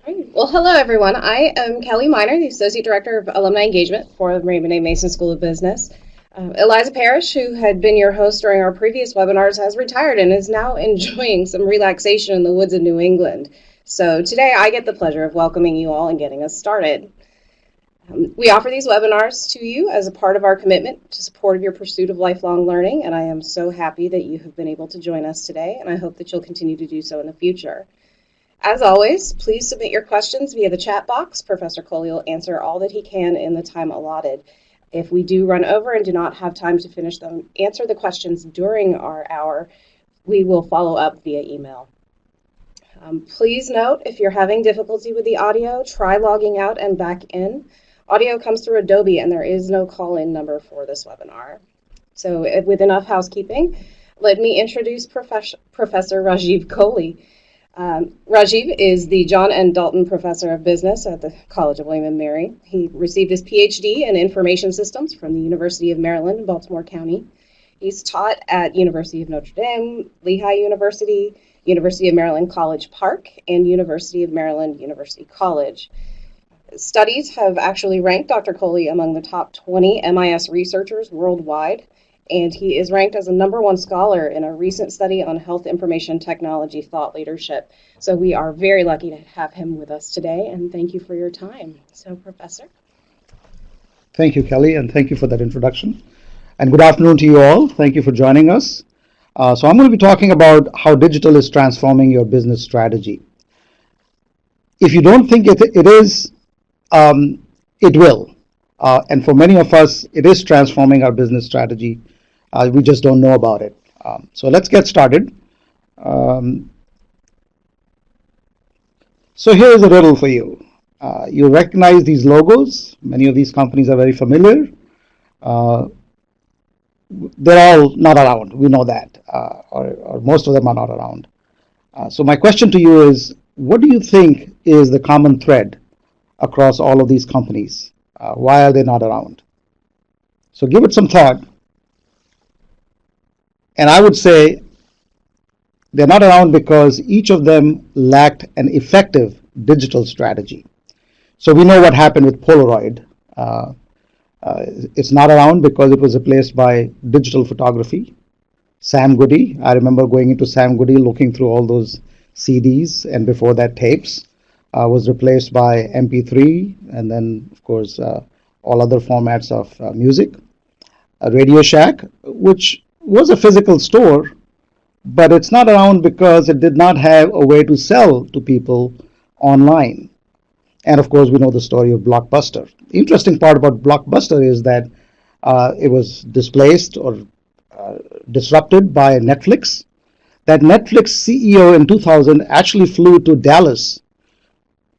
Great. Well, hello, everyone. I am Kelly Miner, the Associate Director of Alumni Engagement for the Raymond A. Mason School of Business. Eliza Parrish, who had been your host during our previous webinars, has retired and is now enjoying some relaxation in the woods of New England. So today I get the pleasure of welcoming you all and getting us started. We offer these webinars to you as a part of our commitment to support your pursuit of lifelong learning, and I am so happy that you have been able to join us today, and I hope that you'll continue to do so in the future. As always, please submit your questions via the chat box. Professor Kohli will answer all that he can in the time allotted. If we do run over and do not have time to answer the questions during our hour, we will follow up via email. Please note, if you're having difficulty with the audio, try logging out and back in. Audio comes through Adobe, and there is no call-in number for this webinar. So with enough housekeeping, let me introduce Professor Rajiv Kohli. Rajiv is the John N. Dalton Professor of Business at the College of William & Mary. He received his PhD in Information Systems from the University of Maryland in Baltimore County. He's taught at University of Notre Dame, Lehigh University, University of Maryland College Park, and University of Maryland University College. Studies have actually ranked Dr. Kohli among the top 20 MIS researchers worldwide, and he is ranked as a #1 scholar in a recent study on health information technology thought leadership. So we are very lucky to have him with us today, and thank you for your time. So, Professor. Thank you, Kelly, and thank you for that introduction. And good afternoon to you all. Thank you for joining us. So I'm going to be talking about how digital is transforming your business strategy. If you don't think it is, it will. And for many of us, it is transforming our business strategy. We just don't know about it. So let's get started. So here is a riddle for you. You recognize these logos. Many of these companies are very familiar. They're all not around. We know that, or most of them are not around. So my question to you is, what do you think is the common thread across all of these companies? Why are they not around? So give it some thought. And I would say they're not around because each of them lacked an effective digital strategy. So we know what happened with Polaroid. It's not around because it was replaced by digital photography. Sam Goody, I remember going into Sam Goody, looking through all those CDs, and before that tapes, was replaced by MP3, and then, of course, all other formats of music. Radio Shack, which was a physical store, but it's not around because it did not have a way to sell to people online. And of course, we know the story of Blockbuster. The interesting part about Blockbuster is that it was displaced or disrupted by Netflix. That Netflix CEO in 2000 actually flew to Dallas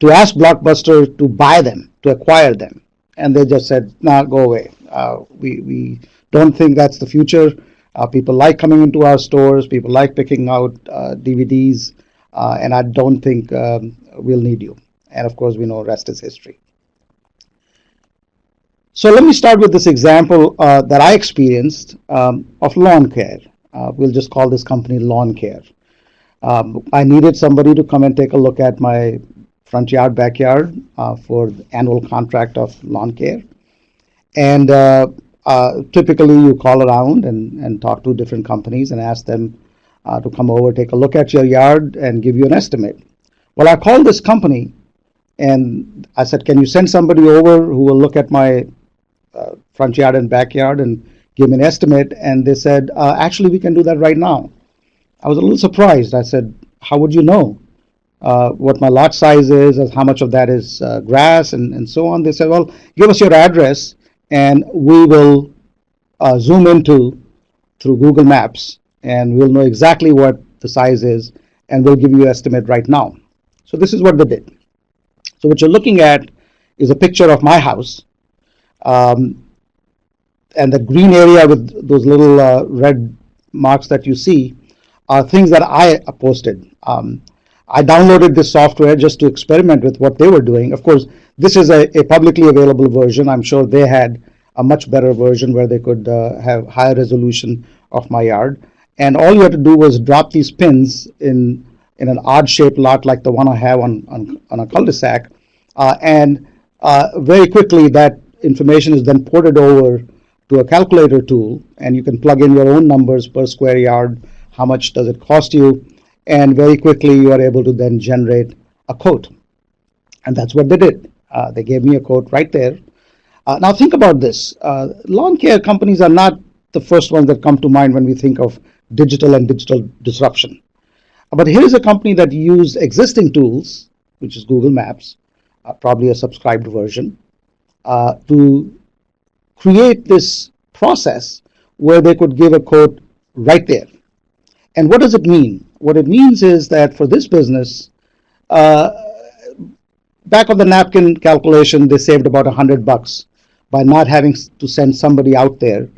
to ask Blockbuster to buy them, to acquire them. And they just said, nah, go away. We don't think that's the future. People like coming into our stores. People like picking out DVDs. And I don't think we'll need you. And of course, we know rest is history. So let me start with this example that I experienced of lawn care. We'll just call this company Lawn Care. I needed somebody to come and take a look at my front yard, backyard for the annual contract of lawn care. And typically you call around and talk to different companies and ask them to come over, take a look at your yard and give you an estimate. Well, I called this company and I said, can you send somebody over who will look at my front yard and backyard and give me an estimate? And they said, actually, we can do that right now. I was a little surprised. I said, how would you know what my lot size is, how much of that is grass and so on? They said, well, give us your address and we will zoom into through Google Maps and we'll know exactly what the size is and we'll give you an estimate right now. So this is what they did. So what you're looking at is a picture of my house. And the green area with those little red marks that you see are things that I posted. I downloaded this software just to experiment with what they were doing. Of course, this is a publicly available version. I'm sure they had a much better version where they could have higher resolution of my yard. And all you had to do was drop these pins in in an odd-shaped lot like the one I have on a cul-de-sac, and very quickly that information is then ported over to a calculator tool, and you can plug in your own numbers per square yard, how much does it cost you, and very quickly you are able to then generate a quote. And that's what they did. They gave me a quote right there. Now think about this. Lawn care companies are not the first ones that come to mind when we think of digital and digital disruption. But here is a company that used existing tools, which is Google Maps, probably a subscribed version, to create this process where they could give a quote right there. And what does it mean? What it means is that for this business, back of the napkin calculation, they saved about $100 by not having to send somebody out there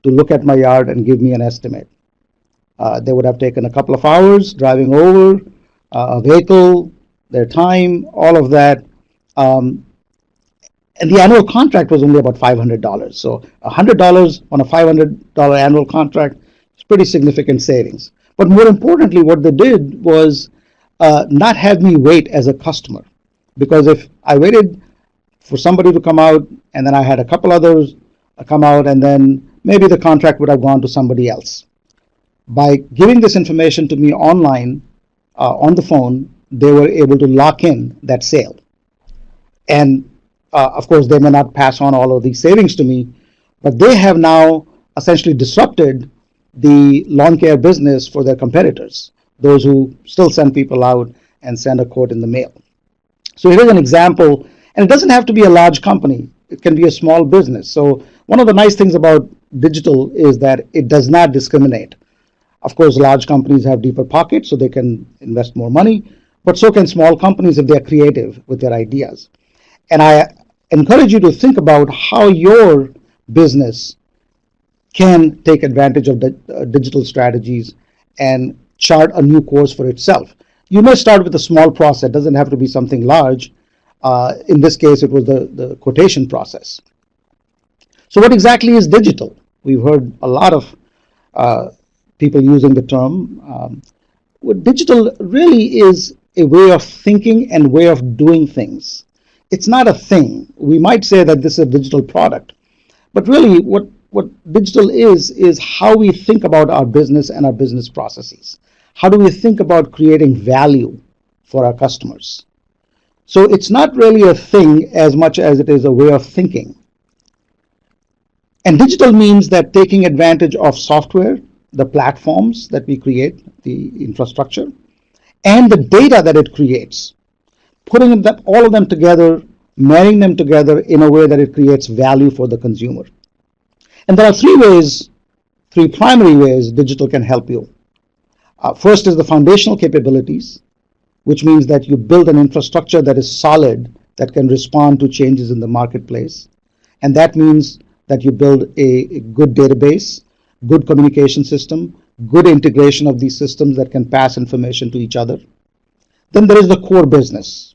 to look at my yard and give me an estimate. They would have taken a couple of hours driving over, a vehicle, their time, all of that. And the annual contract was only about $500. So $100 on a $500 annual contract is pretty significant savings. But more importantly, what they did was not have me wait as a customer. Because if I waited for somebody to come out and then I had a couple others come out and then maybe the contract would have gone to somebody else. By giving this information to me online, on the phone, they were able to lock in that sale. And of course, they may not pass on all of these savings to me, but they have now essentially disrupted the lawn care business for their competitors, those who still send people out and send a quote in the mail. So here's an example, and it doesn't have to be a large company. It can be a small business. So one of the nice things about digital is that it does not discriminate. Of course, large companies have deeper pockets, so they can invest more money, but so can small companies if they're creative with their ideas. And I encourage you to think about how your business can take advantage of digital strategies and chart a new course for itself. You may start with a small process. It doesn't have to be something large. In this case, it was the quotation process. So what exactly is digital? We've heard a lot of people using the term. What digital really is a way of thinking and way of doing things. It's not a thing. We might say that this is a digital product, but really what digital is how we think about our business and our business processes. How do we think about creating value for our customers? So it's not really a thing as much as it is a way of thinking. And digital means that taking advantage of software, the platforms that we create, the infrastructure, and the data that it creates, putting all of them together, marrying them together in a way that it creates value for the consumer. And there are three primary ways digital can help you. First is the foundational capabilities, which means that you build an infrastructure that is solid, that can respond to changes in the marketplace. And that means that you build a good database, good communication system, good integration of these systems that can pass information to each other. Then there is the core business,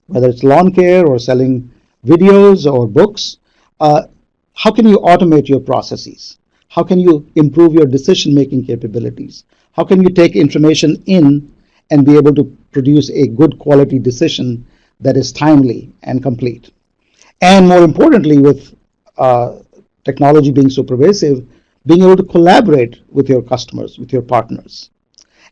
whether it's lawn care or selling videos or books. How can you automate your processes? How can you improve your decision-making capabilities? How can you take information in and be able to produce a good quality decision that is timely and complete? And more importantly, with technology being so pervasive, being able to collaborate with your customers, with your partners.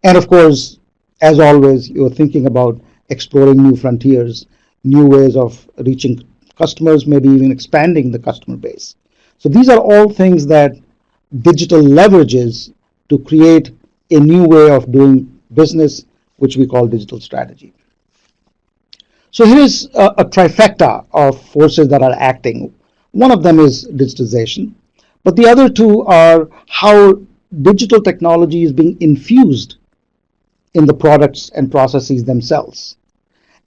And of course, as always, you're thinking about exploring new frontiers, new ways of reaching customers, maybe even expanding the customer base. So these are all things that digital leverages to create a new way of doing business, which we call digital strategy. So here's a trifecta of forces that are acting. One of them is digitization, but the other two are how digital technology is being infused in the products and processes themselves.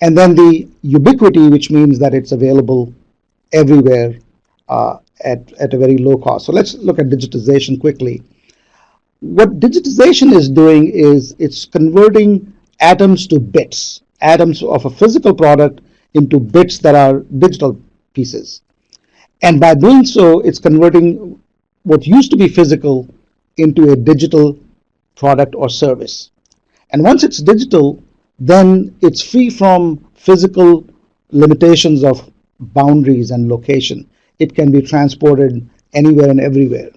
And then the ubiquity, which means that it's available everywhere at a very low cost. So let's look at digitization quickly. What digitization is doing is it's converting atoms to bits, atoms of a physical product into bits that are digital pieces. And by doing so, it's converting what used to be physical into a digital product or service. And once it's digital, then it's free from physical limitations of boundaries and location. It can be transported anywhere and everywhere.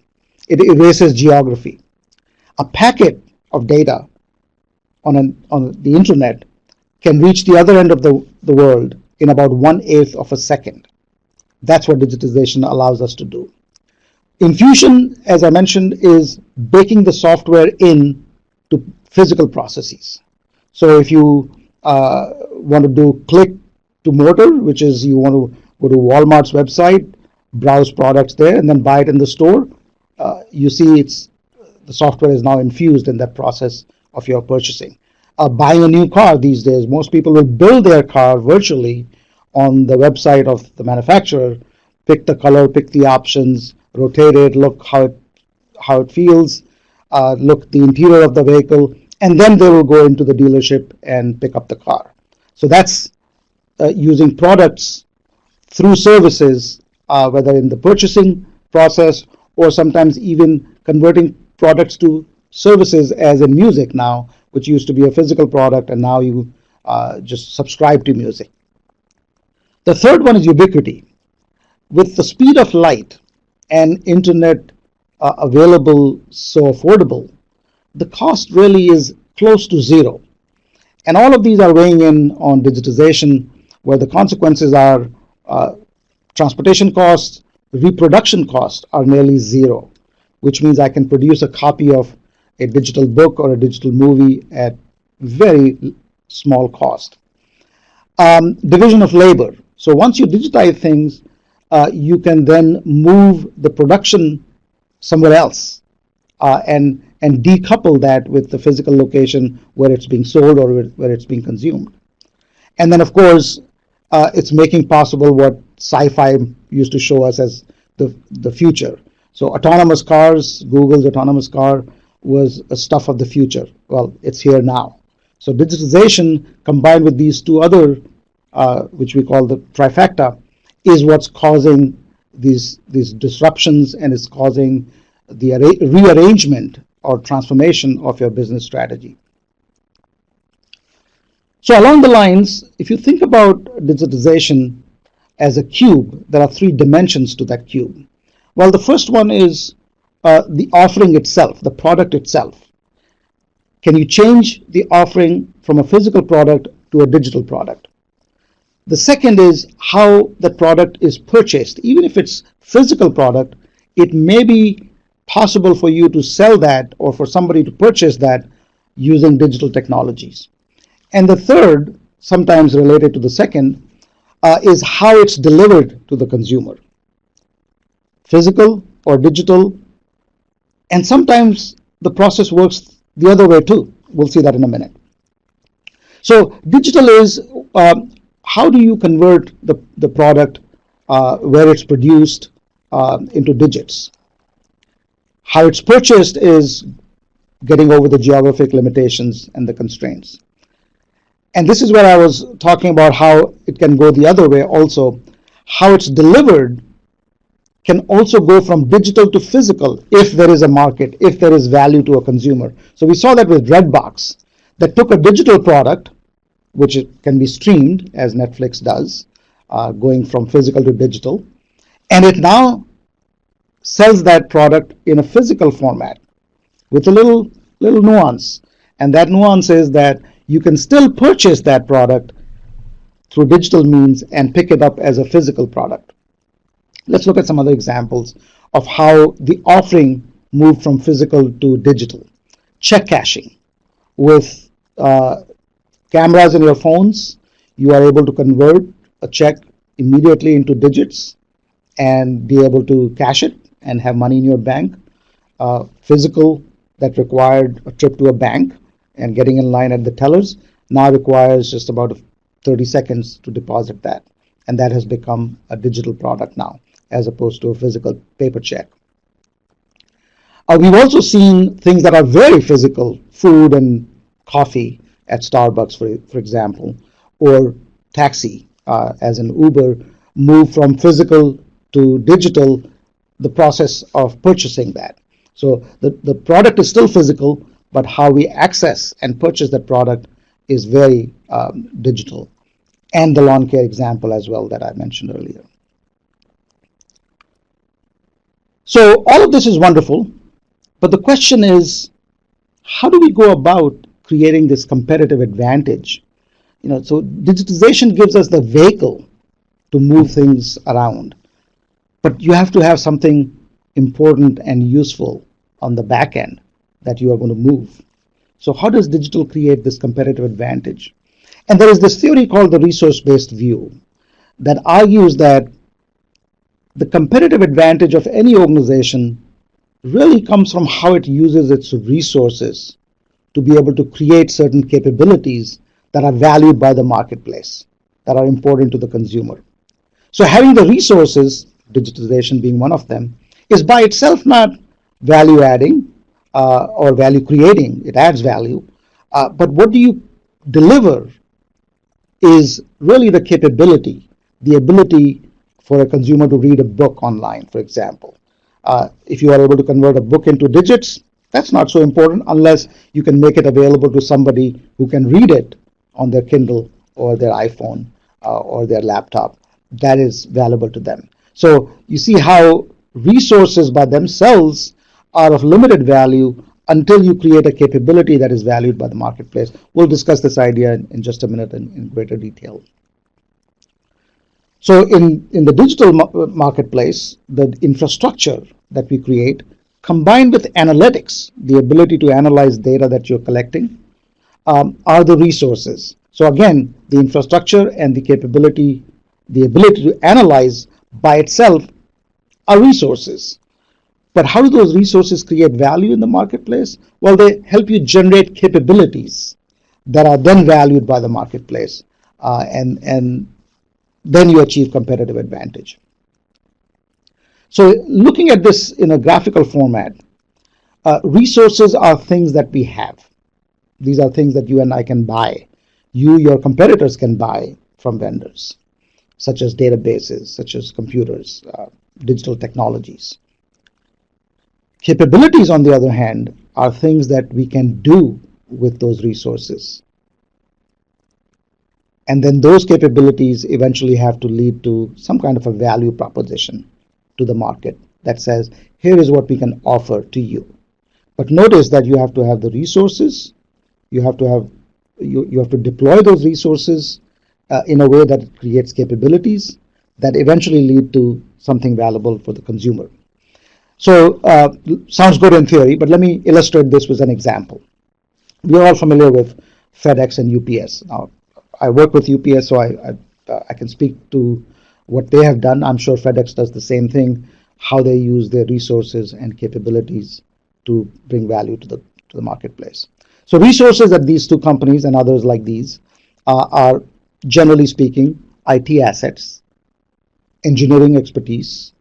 It erases geography. A packet of data on the internet can reach the other end of the world in about 1/8 of a second. That's what digitization allows us to do. Infusion, as I mentioned, is baking the software in to physical processes. So if you want to do click to mortar, which is you want to go to Walmart's website, browse products there, and then buy it in the store, you see the software is now infused in that process of your purchasing. Buying a new car these days, most people will build their car virtually on the website of the manufacturer, pick the color, pick the options, rotate it, look how it feels, look the interior of the vehicle, and then they will go into the dealership and pick up the car. So that's using products through services, whether in the purchasing process or sometimes even converting products to services, as in music now, which used to be a physical product, and now you just subscribe to music. The third one is ubiquity. With the speed of light and internet available so affordable, the cost really is close to zero. And all of these are weighing in on digitization, where the consequences are transportation costs, reproduction costs are nearly zero, which means I can produce a copy of a digital book or a digital movie at very small cost. Division of labor. So once you digitize things, you can then move the production somewhere else and decouple that with the physical location where it's being sold or where it's being consumed. And then, of course, it's making possible what sci-fi used to show us as the future. So autonomous cars, Google's autonomous car was a stuff of the future. Well, it's here now. So digitization combined with these two other, which we call the trifecta, is what's causing these disruptions, and is causing the rearrangement or transformation of your business strategy. So along the lines, if you think about digitization as a cube, there are three dimensions to that cube. Well, the first one is the offering itself, the product itself. Can you change the offering from a physical product to a digital product? The second is how the product is purchased. Even if it's physical product, it may be possible for you to sell that or for somebody to purchase that using digital technologies. And the third, sometimes related to the second, is how it's delivered to the consumer. Physical or digital, and sometimes the process works the other way too. We'll see that in a minute. So digital is how do you convert the product where it's produced into digits. How it's purchased is getting over the geographic limitations and the constraints. And this is where I was talking about how it can go the other way also. How it's delivered can also go from digital to physical if there is a market, if there is value to a consumer. So we saw that with Redbox, that took a digital product, which can be streamed as Netflix does, going from physical to digital, and it now sells that product in a physical format with a little nuance. And that nuance is that you can still purchase that product through digital means and pick it up as a physical product. Let's look at some other examples of how the offering moved from physical to digital. Check cashing. With cameras in your phones, you are able to convert a check immediately into digits and be able to cash it and have money in your bank. Physical, that required a trip to a bank and getting in line at the tellers, now requires just about 30 seconds to deposit that. And that has become a digital product now, as opposed to a physical paper check. We've also seen things that are very physical, food and coffee at Starbucks, for example, or taxi, as in Uber, move from physical to digital, the process of purchasing that. So the product is still physical, but how we access and purchase that product is very digital, and the lawn care example as well that I mentioned earlier. So all of this is wonderful, but the question is, how do we go about creating this competitive advantage? So digitization gives us the vehicle to move things around, but you have to have something important and useful on the back end that you are going to move. So how does digital create this competitive advantage? And there is this theory called the resource-based view that argues that the competitive advantage of any organization really comes from how it uses its resources to be able to create certain capabilities that are valued by the marketplace, that are important to the consumer. So having the resources, digitization being one of them, is by itself not value adding or value creating. It adds value. But what do you deliver is really the capability, the ability for a consumer to read a book online, for example. If you are able to convert a book into digits, that's not so important unless you can make it available to somebody who can read it on their Kindle or their iPhone or their laptop. That is valuable to them. So you see how resources by themselves are of limited value until you create a capability that is valued by the marketplace. We'll discuss this idea in just a minute in greater detail. So in the digital marketplace, the infrastructure that we create, combined with analytics, the ability to analyze data that you're collecting, are the resources. So again, the infrastructure and the capability, the ability to analyze by itself are resources. But how do those resources create value in the marketplace? Well, they help you generate capabilities that are then valued by the marketplace, and then you achieve competitive advantage. So looking at this in a graphical format, resources are things that we have. These are things that you and I can buy. Your competitors can buy from vendors, such as databases, such as computers, digital technologies. Capabilities, on the other hand, are things that we can do with those resources. And then those capabilities eventually have to lead to some kind of a value proposition to the market that says, here is what we can offer to you. But notice that you have to have the resources, you have to deploy those resources in a way that creates capabilities that eventually lead to something valuable for the consumer. So sounds good in theory, but let me illustrate this with an example. We are all familiar with FedEx and UPS. Now, I work with UPS, so I can speak to what they have done. I'm sure FedEx does the same thing, how they use their resources and capabilities to bring value to the marketplace. So resources at these two companies and others like these are, generally speaking, IT assets, engineering expertise,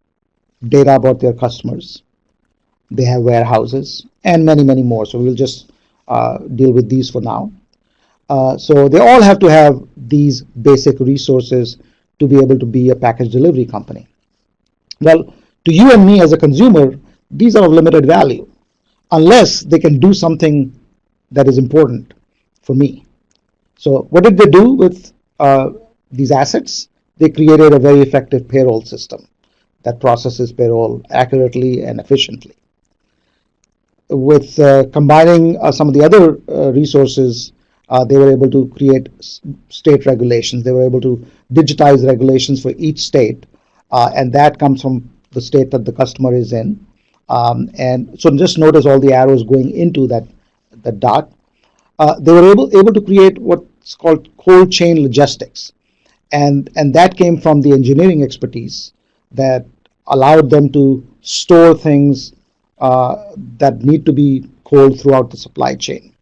data about their customers. They have warehouses and many, many more. So we'll just deal with these for now. So they all have to have these basic resources to be able to be a package delivery company. Well, to you and me as a consumer, these are of limited value unless they can do something that is important for me. So what did they do with these assets? They created a very effective payroll system that processes payroll accurately and efficiently. With combining some of the other resources, they were able to create state regulations. They were able to digitize regulations for each state, and that comes from the state that the customer is in. And so just notice all the arrows going into that dot. They were able to create what's called cold chain logistics, and that came from the engineering expertise that allowed them to store things that need to be cold throughout the supply chain.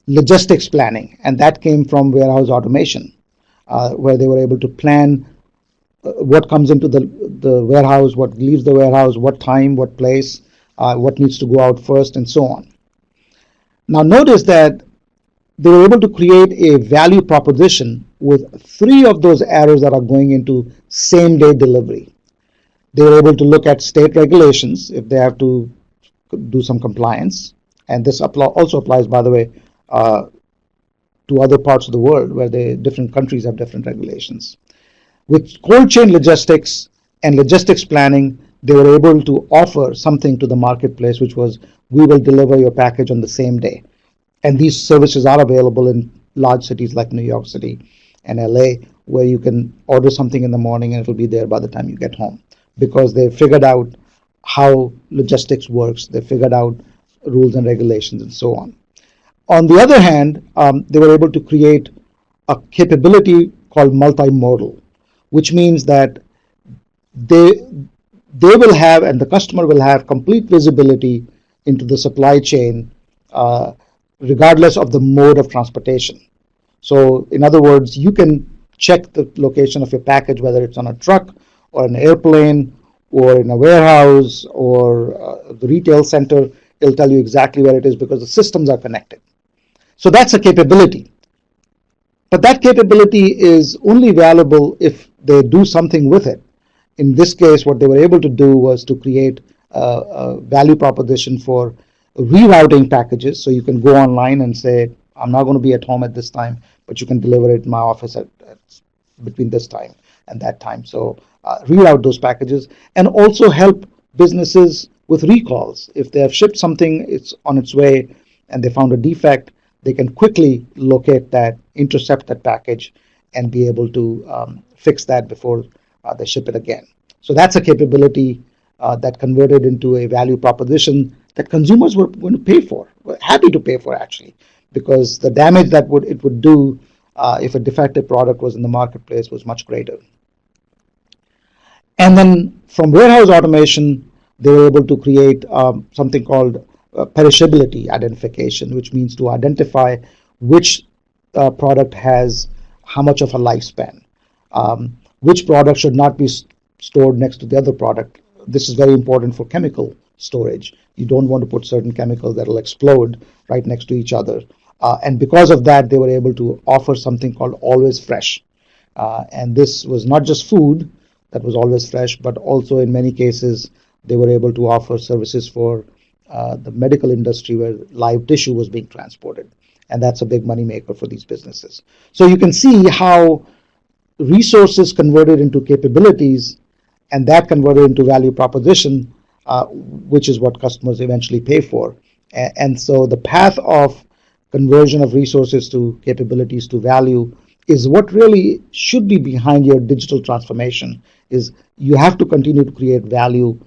Logistics planning, and that came from warehouse automation, where they were able to plan what comes into the warehouse, what leaves the warehouse, what time, what place, what needs to go out first, and so on. Now notice that they were able to create a value proposition with 3 of those arrows that are going into same-day delivery. They were able to look at state regulations if they have to do some compliance, and this also applies, by the way, to other parts of the world where different countries have different regulations. With cold chain logistics and logistics planning, they were able to offer something to the marketplace, which was, we will deliver your package on the same day. And these services are available in large cities like New York City and LA, where you can order something in the morning and it'll be there by the time you get home, because they figured out how logistics works, they figured out rules and regulations and so on. On the other hand, they were able to create a capability called multimodal, which means that they they will have, and the customer will have, complete visibility into the supply chain, uh, regardless of the mode of transportation. So, in other words, you can check the location of your package, whether it's on a truck or an airplane or in a warehouse or the retail center. It'll tell you exactly where it is because the systems are connected. So that's a capability. But that capability is only valuable if they do something with it. In this case, what they were able to do was to create a value proposition for rerouting packages. So you can go online and say, I'm not going to be at home at this time, but you can deliver it in my office at between this time and that time. So reroute those packages and also help businesses with recalls. If they have shipped something, it's on its way, and they found a defect, they can quickly locate that, intercept that package, and be able to fix that before they ship it again. So that's a capability that converted into a value proposition that consumers were going to pay for, were happy to pay for actually, because the damage that it would do if a defective product was in the marketplace was much greater. And then from warehouse automation, they were able to create something called perishability identification, which means to identify which product has how much of a lifespan, which product should not be stored next to the other product. This is very important for chemical storage. You don't want to put certain chemicals that will explode right next to each other. And because of that, they were able to offer something called always fresh. And this was not just food that was always fresh, but also in many cases, they were able to offer services for the medical industry where live tissue was being transported. And that's a big money maker for these businesses. So you can see how resources converted into capabilities, and that converted into value proposition, which is what customers eventually pay for. And so the path of conversion of resources to capabilities to value is what really should be behind your digital transformation. Is you have to continue to create value,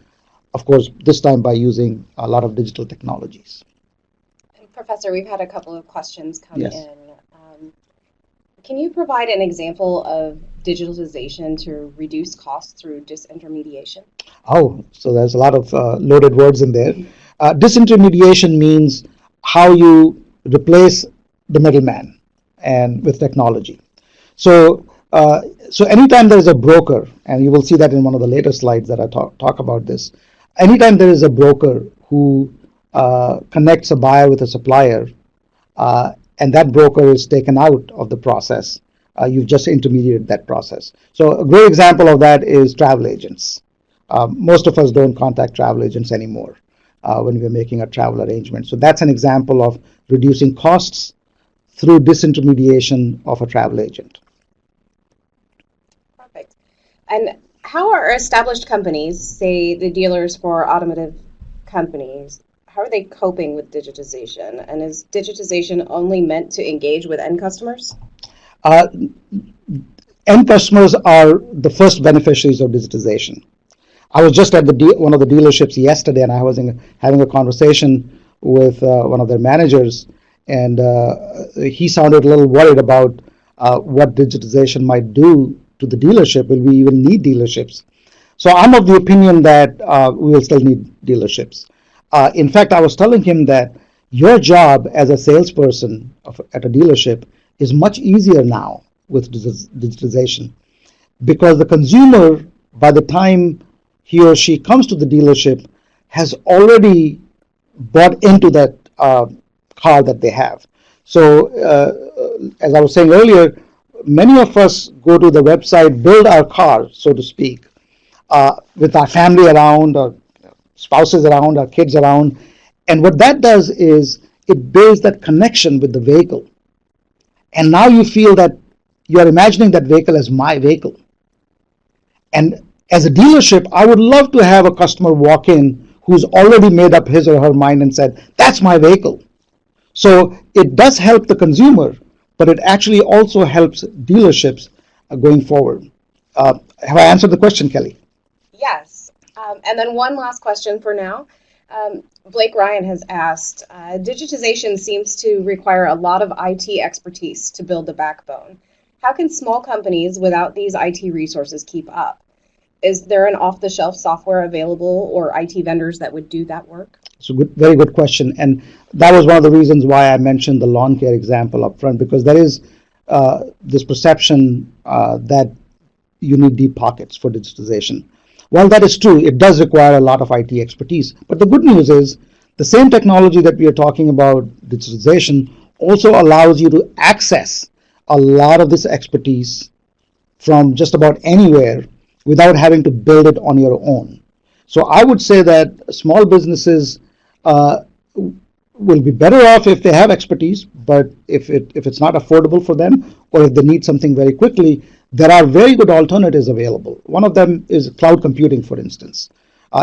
of course, this time by using a lot of digital technologies. Professor, we've had a couple of questions come Yes. in. Can you provide an example of digitalization to reduce costs through disintermediation? Oh, so there's a lot of loaded words in there. Disintermediation means how you replace the middleman and with technology. So, so anytime there is a broker, and you will see that in one of the later slides that I talk about this. Anytime there is a broker who connects a buyer with a supplier, and that broker is taken out of the process, you've just intermediated that process. So a great example of that is travel agents. Most of us don't contact travel agents anymore when we're making a travel arrangement. So that's an example of reducing costs through disintermediation of a travel agent. Perfect. And how are established companies, say the dealers for automotive companies, how are they coping with digitization? And is digitization only meant to engage with end customers? Uh, End customers are the first beneficiaries of digitization. I was just at one of the dealerships yesterday, and I was having a conversation with one of their managers, and he sounded a little worried about what digitization might do to the dealership. Will we even need dealerships? So I'm of the opinion that we will still need dealerships. In fact, I was telling him that your job as a salesperson at a dealership is much easier now with digitization, because the consumer, by the time he or she comes to the dealership, has already bought into that car that they have. So, as I was saying earlier, many of us go to the website, build our car, so to speak, with our family around, our spouses around, our kids around. And what that does is it builds that connection with the vehicle. And now you feel that you're imagining that vehicle as my vehicle. And as a dealership, I would love to have a customer walk in who's already made up his or her mind and said, that's my vehicle. So it does help the consumer, but it actually also helps dealerships going forward. Have I answered the question, Kelly? Yes. And then one last question for now. Blake Ryan has asked, digitization seems to require a lot of IT expertise to build the backbone. How can small companies without these IT resources keep up? Is there an off-the-shelf software available or IT vendors that would do that work? It's a good, very good question. And that was one of the reasons why I mentioned the lawn care example up front, because there is this perception that you need deep pockets for digitization. While that is true, it does require a lot of IT expertise. But the good news is the same technology that we are talking about, digitization, also allows you to access a lot of this expertise from just about anywhere without having to build it on your own. So I would say that small businesses will be better off if they have expertise, but if it's not affordable for them, or if they need something very quickly, there are very good alternatives available. One of them is cloud computing, for instance.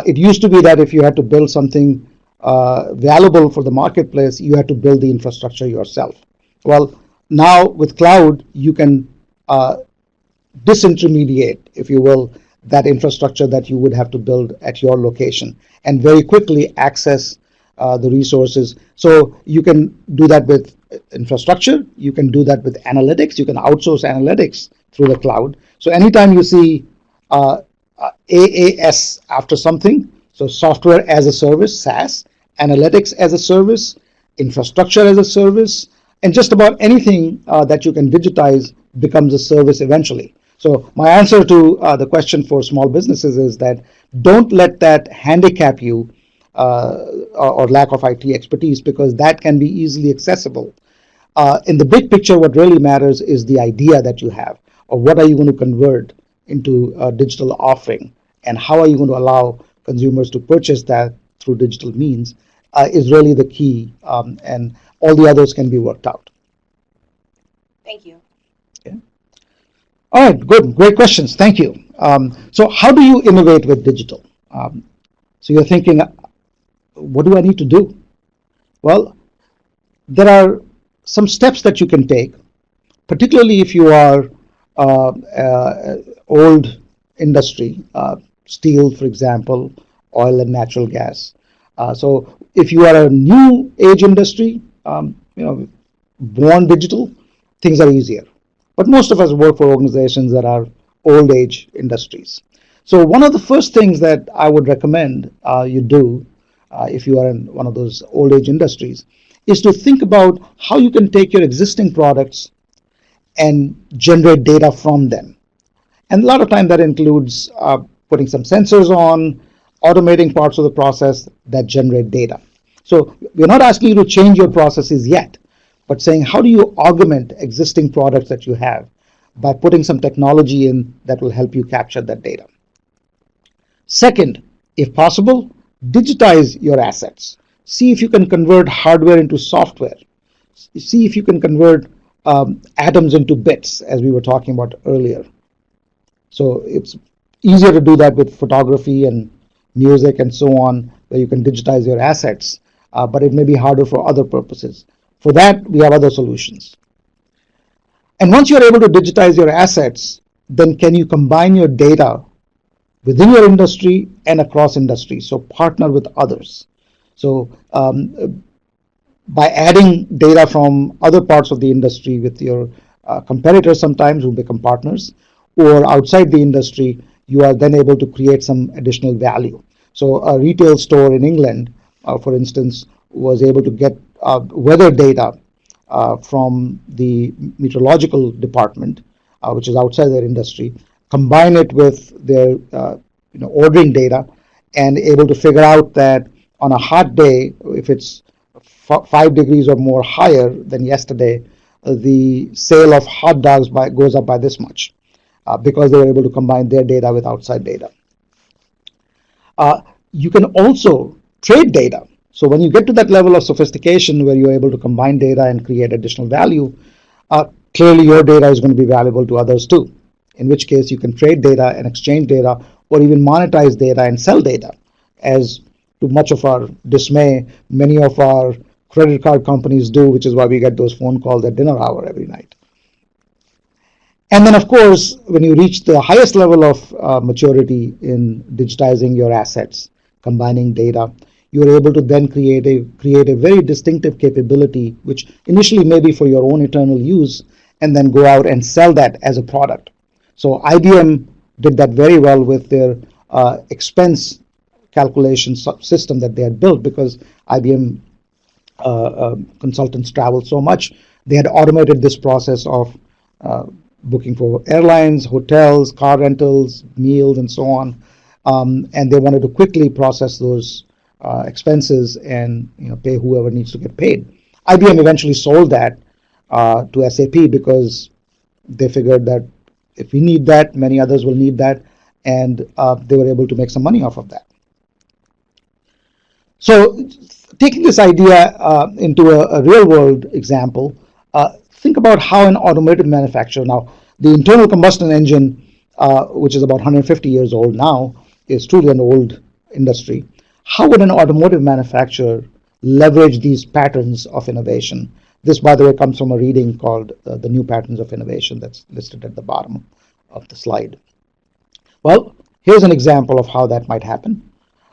It used to be that if you had to build something valuable for the marketplace, you had to build the infrastructure yourself. Well, now with cloud, you can disintermediate, if you will, that infrastructure that you would have to build at your location and very quickly access the resources. So you can do that with infrastructure, you can do that with analytics, you can outsource analytics through the cloud. So anytime you see AAS after something, so software as a service, SaaS, analytics as a service, infrastructure as a service, and just about anything that you can digitize becomes a service eventually. So my answer to the question for small businesses is that don't let that handicap you or lack of IT expertise, because that can be easily accessible. In the big picture, what really matters is the idea that you have, or what are you going to convert into a digital offering, and how are you going to allow consumers to purchase that through digital means is really the key, and all the others can be worked out. Thank you. Okay. All right, good, great questions. Thank you. So how do you innovate with digital? So you're thinking, what do I need to do? Well, there are some steps that you can take, particularly if you are old industry, steel, for example, oil and natural gas. So if you are a new age industry, born digital, things are easier. But most of us work for organizations that are old age industries. So one of the first things that I would recommend you do if you are in one of those old age industries is to think about how you can take your existing products and generate data from them. And a lot of time that includes putting some sensors on, automating parts of the process that generate data. So we're not asking you to change your processes yet, but saying how do you augment existing products that you have by putting some technology in that will help you capture that data. Second, if possible, digitize your assets. See if you can convert hardware into software. See if you can convert atoms into bits, as we were talking about earlier. So it's easier to do that with photography and music and so on, where you can digitize your assets, but it may be harder for other purposes. For that, we have other solutions. And once you're able to digitize your assets, then can you combine your data within your industry and across industries? So partner with others. So by adding data from other parts of the industry with your competitors, sometimes who become partners, or outside the industry, you are then able to create some additional value. So a retail store in England, for instance, was able to get weather data from the meteorological department, which is outside their industry, combine it with their ordering data, and able to figure out that on a hot day, if it's 5 degrees or more higher than yesterday, the sale of hot dogs goes up by this much, because they were able to combine their data with outside data. You can also trade data. So when you get to that level of sophistication where you're able to combine data and create additional value, clearly your data is going to be valuable to others too, in which case you can trade data and exchange data or even monetize data and sell data. As to much of our dismay, many of our credit card companies do, which is why we get those phone calls at dinner hour every night. And then, of course, when you reach the highest level of maturity in digitizing your assets, combining data, you're able to then create a very distinctive capability, which initially may be for your own internal use, and then go out and sell that as a product. So IBM did that very well with their expense calculation system that they had built, because IBM consultants traveled so much. They had automated this process of booking for airlines, hotels, car rentals, meals, and so on. And they wanted to quickly process those expenses and pay whoever needs to get paid. IBM eventually sold that to SAP because they figured that if we need that, many others will need that, and they were able to make some money off of that. So, taking this idea into a real world example, think about how an automotive manufacturer, now the internal combustion engine, which is about 150 years old now, is truly an old industry. How would an automotive manufacturer leverage these patterns of innovation? This, by the way, comes from a reading called The New Patterns of Innovation that's listed at the bottom of the slide. Well, here's an example of how that might happen.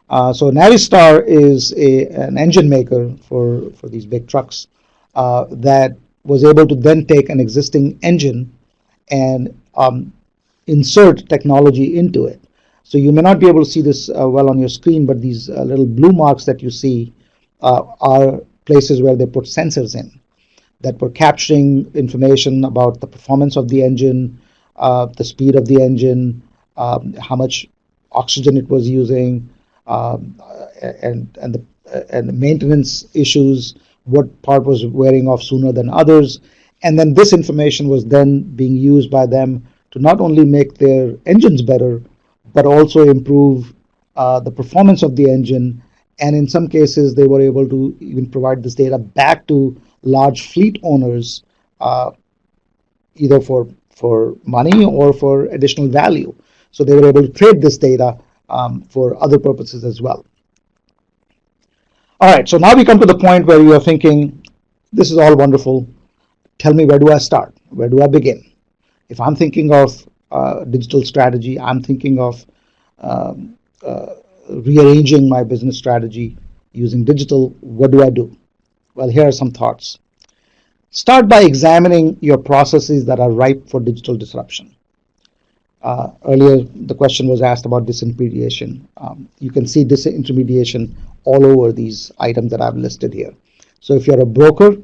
So Navistar is an engine maker for these big trucks that was able to then take an existing engine and insert technology into it. So you may not be able to see this well on your screen, but these little blue marks that you see are places where they put sensors in that were capturing information about the performance of the engine, the speed of the engine, how much oxygen it was using, and the maintenance issues, what part was wearing off sooner than others. And then this information was then being used by them to not only make their engines better, but also improve the performance of the engine. And in some cases, they were able to even provide this data back to large fleet owners, either for money or for additional value. So they were able to trade this data for other purposes as well. All right, so now we come to the point where you are thinking, this is all wonderful. Tell me, where do I start? Where do I begin? If I'm thinking of digital strategy, I'm thinking of rearranging my business strategy using digital, what do I do? Well, here are some thoughts. Start by examining your processes that are ripe for digital disruption. Earlier, the question was asked about disintermediation. You can see disintermediation all over these items that I've listed here. So if you're a broker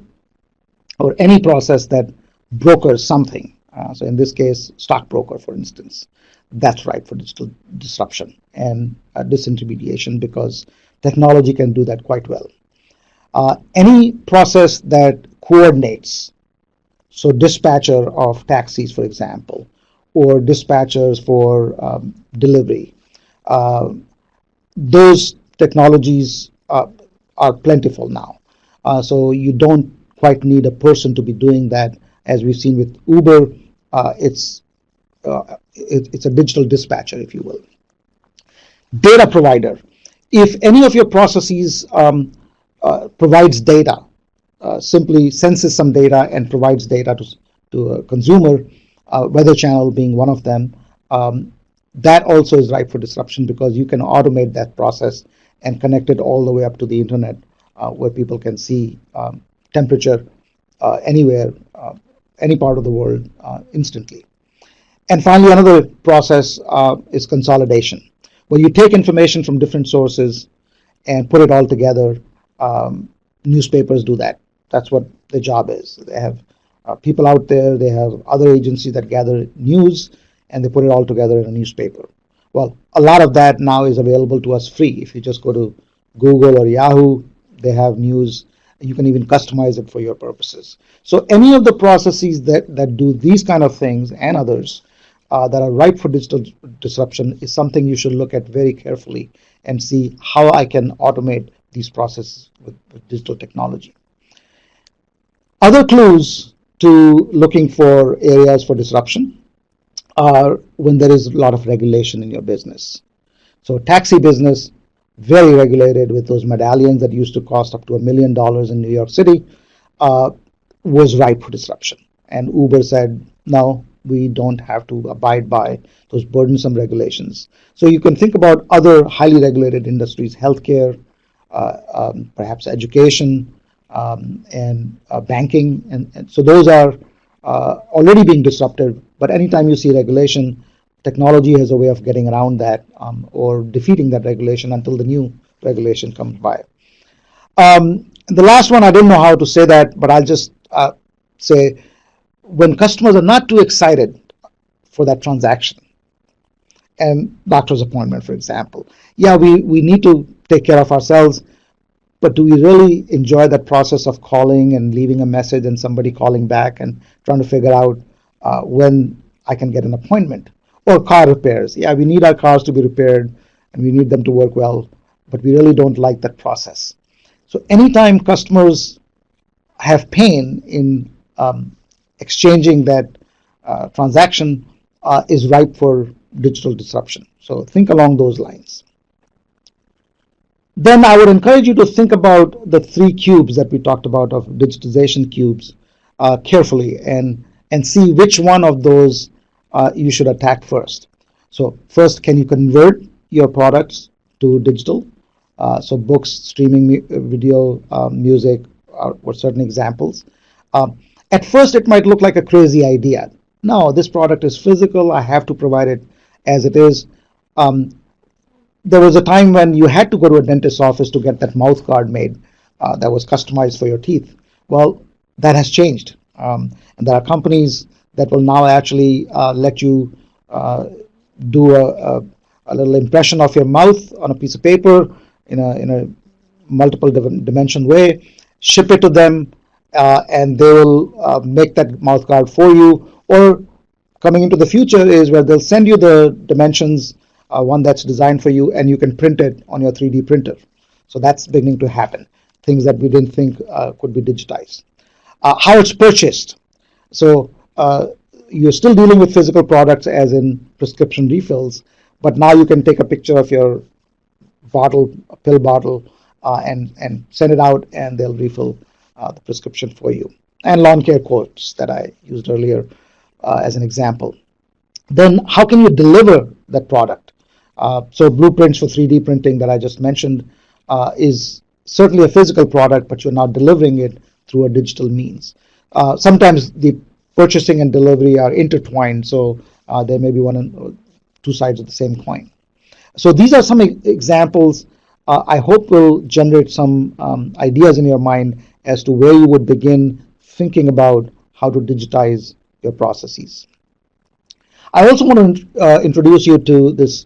or any process that brokers something, so in this case, stockbroker, for instance, that's ripe for digital disruption and disintermediation, because technology can do that quite well. Any process that coordinates, so dispatcher of taxis, for example, or dispatchers for delivery, those technologies are plentiful now. So you don't quite need a person to be doing that. As we've seen with Uber, it's a digital dispatcher, if you will. Data provider. If any of your processes provides data, simply senses some data and provides data to a consumer, Weather Channel being one of them, that also is ripe for disruption, because you can automate that process and connect it all the way up to the internet, where people can see temperature anywhere, any part of the world instantly. And finally, another process is consolidation, where you take information from different sources and put it all together. Newspapers do that. That's what their job is. They have people out there, they have other agencies that gather news, and they put it all together in a newspaper. Well, a lot of that now is available to us free. If you just go to Google or Yahoo, they have news. You can even customize it for your purposes. So any of the processes that do these kind of things and others that are ripe for digital disruption is something you should look at very carefully and see how I can automate these processes with digital technology. Other clues to looking for areas for disruption are when there is a lot of regulation in your business. So taxi business, very regulated with those medallions that used to cost up to $1 million in New York City, uh, was ripe for disruption. And Uber said, no, we don't have to abide by those burdensome regulations. So you can think about other highly regulated industries, healthcare, perhaps education, and banking. And so those are already being disrupted. But anytime you see regulation, technology has a way of getting around that or defeating that regulation until the new regulation comes by. The last one, I didn't know how to say that, but I'll just say when customers are not too excited for that transaction and doctor's appointment, for example, yeah, we need to take care of ourselves, but do we really enjoy that process of calling and leaving a message and somebody calling back and trying to figure out when I can get an appointment? Or car repairs. Yeah, we need our cars to be repaired and we need them to work well, but we really don't like that process. So anytime customers have pain in exchanging that transaction is ripe for digital disruption. So think along those lines. Then I would encourage you to think about the three cubes that we talked about of digitization cubes carefully and see which one of those you should attack first. So first, can you convert your products to digital? So books, streaming video, music were certain examples. At first, it might look like a crazy idea. No, this product is physical. I have to provide it as it is. There was a time when you had to go to a dentist's office to get that mouth guard made that was customized for your teeth. Well, that has changed. And there are companies that will now actually let you do a little impression of your mouth on a piece of paper in a multiple dimension way, ship it to them, and they will make that mouth guard for you. Or coming into the future is where they'll send you the dimensions, one that's designed for you, and you can print it on your 3D printer. So that's beginning to happen, things that we didn't think could be digitized. How it's purchased. So you're still dealing with physical products as in prescription refills, but now you can take a picture of your bottle, a pill bottle, and send it out, and they'll refill the prescription for you. And lawn care quotes that I used earlier as an example. Then how can you deliver that product? So blueprints for 3D printing that I just mentioned is certainly a physical product, but you're now delivering it through a digital means. Sometimes the purchasing and delivery are intertwined, so there may be one and two sides of the same coin. So these are some examples I hope will generate some ideas in your mind as to where you would begin thinking about how to digitize your processes. I also want to introduce you to this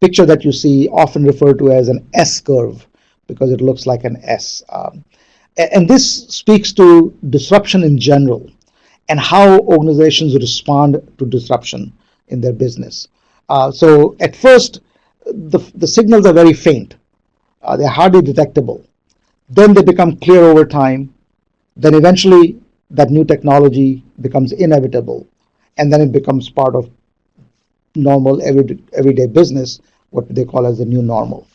picture that you see often referred to as an S curve because it looks like an S. And this speaks to disruption in general and how organizations respond to disruption in their business. So at first, the signals are very faint. They're hardly detectable. Then they become clear over time. Then eventually that new technology becomes inevitable. And then it becomes part of normal everyday business, what they call as the new normal.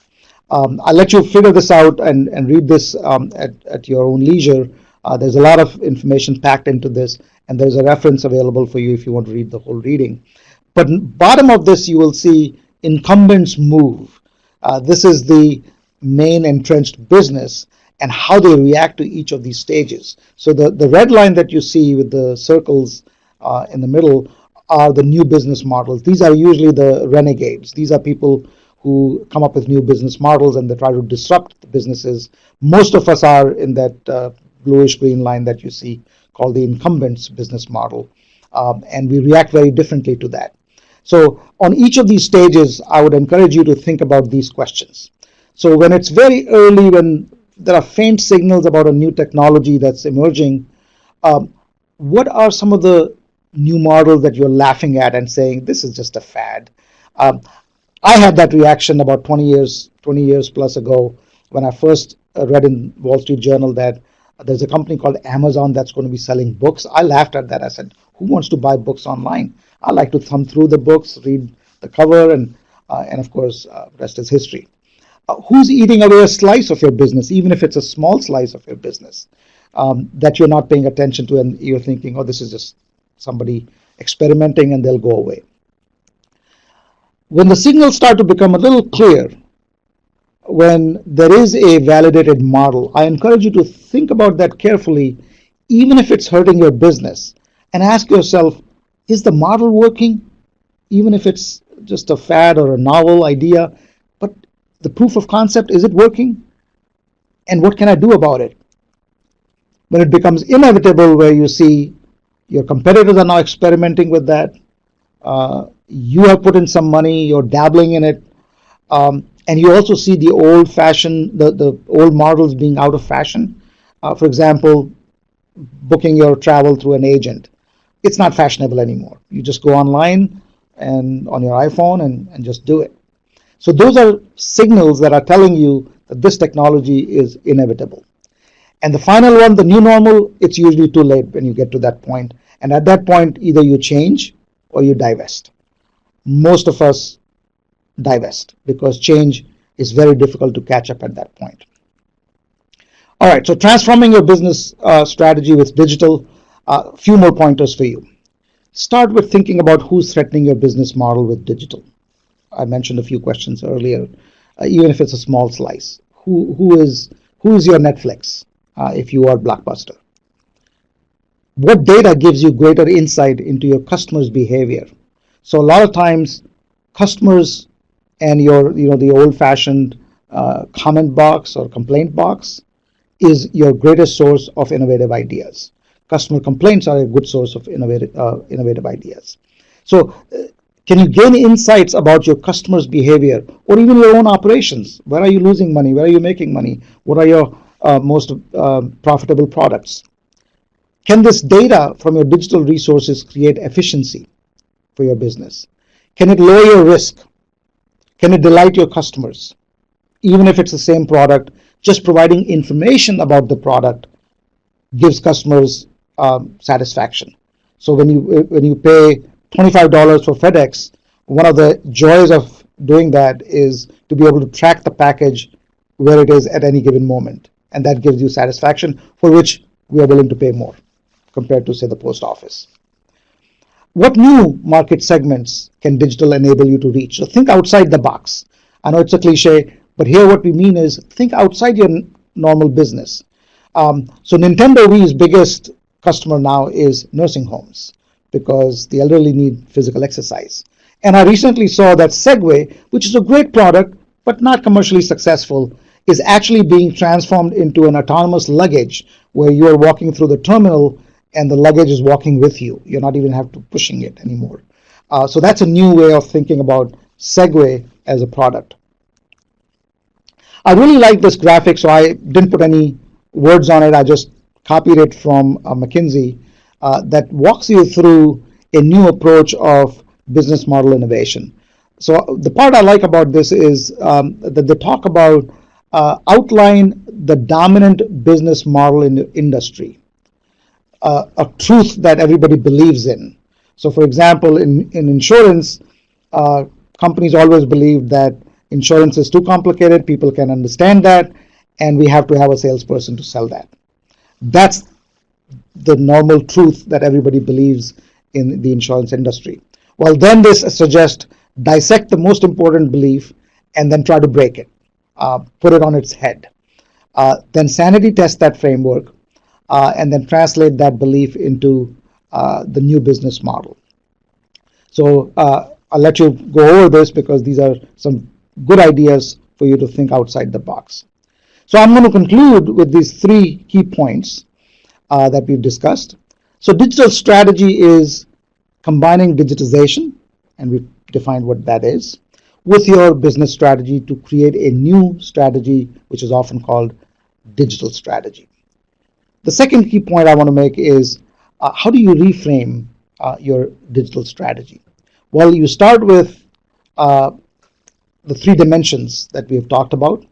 I'll let you figure this out and read this at your own leisure. There's a lot of information packed into this, and there's a reference available for you if you want to read the whole reading. But bottom of this, you will see incumbents move. This is the main entrenched business and how they react to each of these stages. So the red line that you see with the circles in the middle are the new business models. These are usually the renegades. These are people who come up with new business models and they try to disrupt the businesses. Most of us are in that bluish green line that you see called the incumbents business model. And we react very differently to that. So on each of these stages, I would encourage you to think about these questions. So when it's very early, when there are faint signals about a new technology that's emerging, what are some of the new models that you're laughing at and saying, this is just a fad? I had that reaction about 20 years plus ago when I first read in Wall Street Journal that There's a company called Amazon that's going to be selling books. I laughed at that. I said, who wants to buy books online? I like to thumb through the books, read the cover, and of course, rest is history. Who's eating away a slice of your business, even if it's a small slice of your business that you're not paying attention to, and you're thinking, oh, this is just somebody experimenting and they'll go away. When the signals start to become a little clear, when there is a validated model, I encourage you to think about that carefully, even if it's hurting your business, and ask yourself, is the model working? Even if it's just a fad or a novel idea, but the proof of concept, is it working? And what can I do about it? When it becomes inevitable, where you see your competitors are now experimenting with that, you have put in some money, you're dabbling in it, and you also see the old fashion, the old models being out of fashion. For example, booking your travel through an agent. It's not fashionable anymore. You just go online and on your iPhone and just do it. So those are signals that are telling you that this technology is inevitable. And the final one, the new normal, it's usually too late when you get to that point. And at that point, either you change or you divest. Most of us divest because change is very difficult to catch up at that point. All right, so transforming your business strategy with digital, a few more pointers for you. Start with thinking about who's threatening your business model with digital. I mentioned a few questions earlier. Even if it's a small slice, who is your Netflix if you are Blockbuster? What data gives you greater insight into your customers' behavior? So a lot of times, customers and the old-fashioned comment box or complaint box is your greatest source of innovative ideas. Customer complaints are a good source of innovative ideas. So can you gain insights about your customers' behavior or even your own operations? Where are you losing money? Where are you making money? What are your most profitable products? Can this data from your digital resources create efficiency for your business? Can it lower your risk? Can it delight your customers? Even if it's the same product, just providing information about the product gives customers satisfaction. So when you pay $25 for FedEx, one of the joys of doing that is to be able to track the package where it is at any given moment. And that gives you satisfaction for which we are willing to pay more compared to, say, the post office. What new market segments can digital enable you to reach? So think outside the box. I know it's a cliche, but here what we mean is think outside your normal business. So Nintendo Wii's biggest customer now is nursing homes because the elderly need physical exercise. And I recently saw that Segway, which is a great product but not commercially successful, is actually being transformed into an autonomous luggage where you are walking through the terminal and the luggage is walking with you. You're not even have to pushing it anymore. So that's a new way of thinking about Segway as a product. I really like this graphic, so I didn't put any words on it. I just copied it from McKinsey that walks you through a new approach of business model innovation. So the part I like about this is that they talk about outline the dominant business model in the industry, a truth that everybody believes in. So for example, in insurance, companies always believe that insurance is too complicated, people can understand that, and we have to have a salesperson to sell that. That's the normal truth that everybody believes in the insurance industry. Well, then this suggests dissect the most important belief and then try to break it, put it on its head. Then sanity test that framework and then translate that belief into the new business model. So I'll let you go over this because these are some good ideas for you to think outside the box. So I'm going to conclude with these three key points that we've discussed. So digital strategy is combining digitization, and we've defined what that is, with your business strategy to create a new strategy, which is often called digital strategy. The second key point I want to make is how do you reframe your digital strategy? Well, you start with the three dimensions that we have talked about.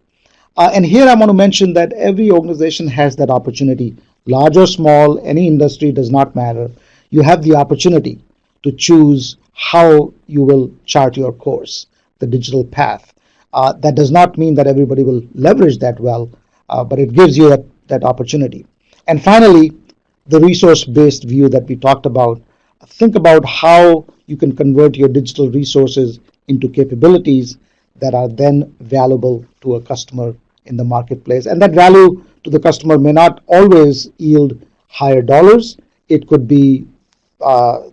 And here I want to mention that every organization has that opportunity, large or small, any industry does not matter. You have the opportunity to choose how you will chart your course, the digital path. That does not mean that everybody will leverage that well, but it gives you that opportunity. And finally, the resource-based view that we talked about. Think about how you can convert your digital resources into capabilities that are then valuable to a customer in the marketplace. And that value to the customer may not always yield higher dollars. It could be uh,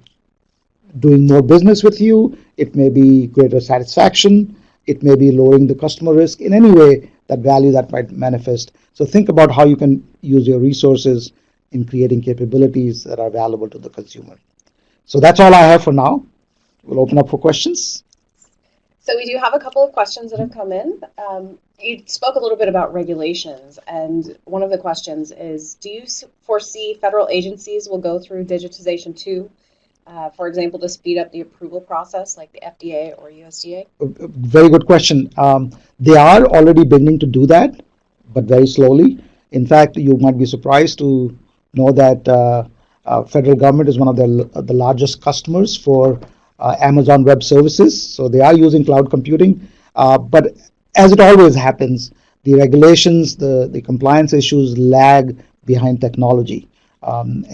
doing more business with you. It may be greater satisfaction. It may be lowering the customer risk in any way that value that might manifest. So think about how you can use your resources in creating capabilities that are valuable to the consumer. So that's all I have for now. We'll open up for questions. So we do have a couple of questions that have come in. You spoke a little bit about regulations, and one of the questions is, do you foresee federal agencies will go through digitization too? For example, to speed up the approval process like the FDA or USDA? Very good question. They are already beginning to do that, but very slowly. In fact, you might be surprised to know that federal government is one of the largest customers for Amazon Web Services. So they are using cloud computing. But as it always happens, the regulations, the compliance issues lag behind technology. I'm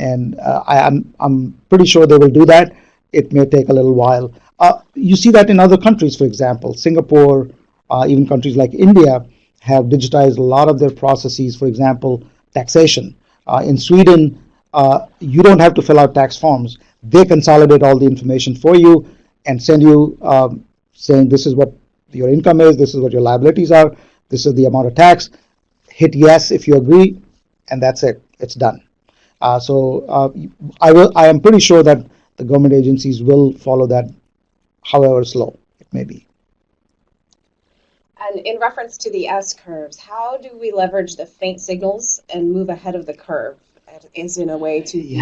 pretty sure they will do that. It may take a little while. You see that in other countries, for example, Singapore, even countries like India have digitized a lot of their processes. For example, taxation. In Sweden, you don't have to fill out tax forms. They consolidate all the information for you and send you saying this is what your income is, this is what your liabilities are, this is the amount of tax. Hit yes if you agree, and that's it. It's done. I am pretty sure that the government agencies will follow that, however slow it may be. And in reference to the S curves, how do we leverage the faint signals and move ahead of the curve as in a way to be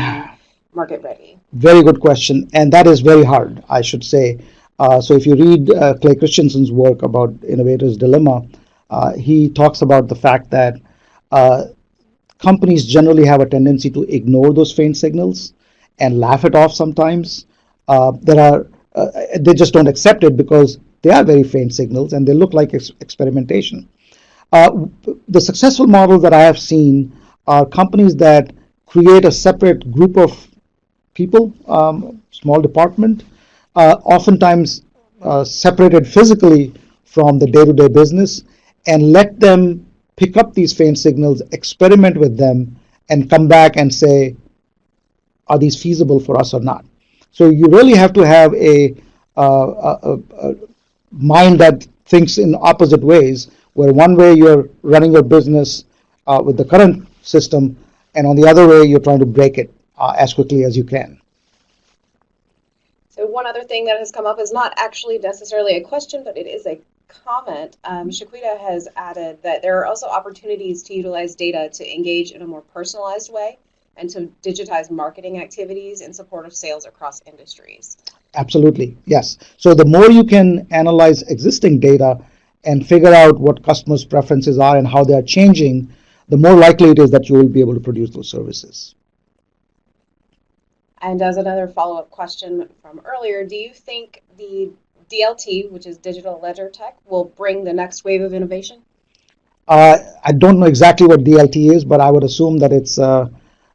market ready? Very good question, and that is very hard, I should say. So if you read Clay Christensen's work about Innovator's Dilemma, he talks about the fact that uh, companies generally have a tendency to ignore those faint signals and laugh it off sometimes. They just don't accept it because they are very faint signals and they look like experimentation. The successful models that I have seen are companies that create a separate group of people, small department, oftentimes separated physically from the day-to-day business, and let them pick up these faint signals, experiment with them, and come back and say, are these feasible for us or not? So you really have to have a mind that thinks in opposite ways, where one way you're running your business with the current system, and on the other way you're trying to break it as quickly as you can. So one other thing that has come up is not actually necessarily a question, but it is a comment. Shaquita has added that there are also opportunities to utilize data to engage in a more personalized way and to digitize marketing activities in support of sales across industries. Absolutely, yes. So the more you can analyze existing data and figure out what customers' preferences are and how they are changing, the more likely it is that you will be able to produce those services. And as another follow-up question from earlier, do you think the DLT, which is digital ledger tech, will bring the next wave of innovation? I don't know exactly what DLT is, but I would assume that it's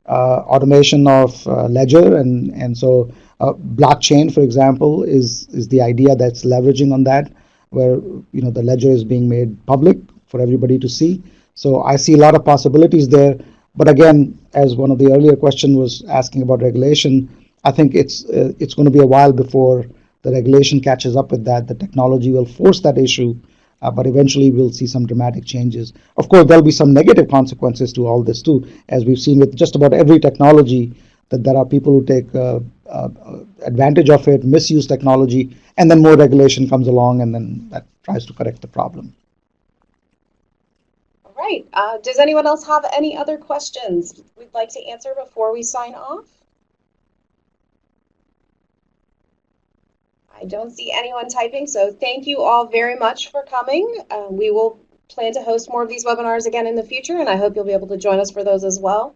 automation of ledger, and so blockchain, for example, is the idea that's leveraging on that, where the ledger is being made public for everybody to see. So I see a lot of possibilities there. But again, as one of the earlier questions was asking about regulation, I think it's going to be a while before the regulation catches up with that. The technology will force that issue, but eventually we'll see some dramatic changes. Of course, there'll be some negative consequences to all this too, as we've seen with just about every technology, that there are people who take advantage of it, misuse technology, and then more regulation comes along, and then that tries to correct the problem. All right. Does anyone else have any other questions we'd like to answer before we sign off? I don't see anyone typing, so thank you all very much for coming. We will plan to host more of these webinars again in the future, and I hope you'll be able to join us for those as well.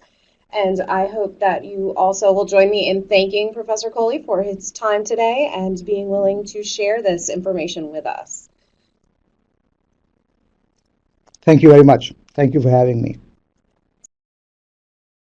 And I hope that you also will join me in thanking Professor Kohli for his time today and being willing to share this information with us. Thank you very much. Thank you for having me.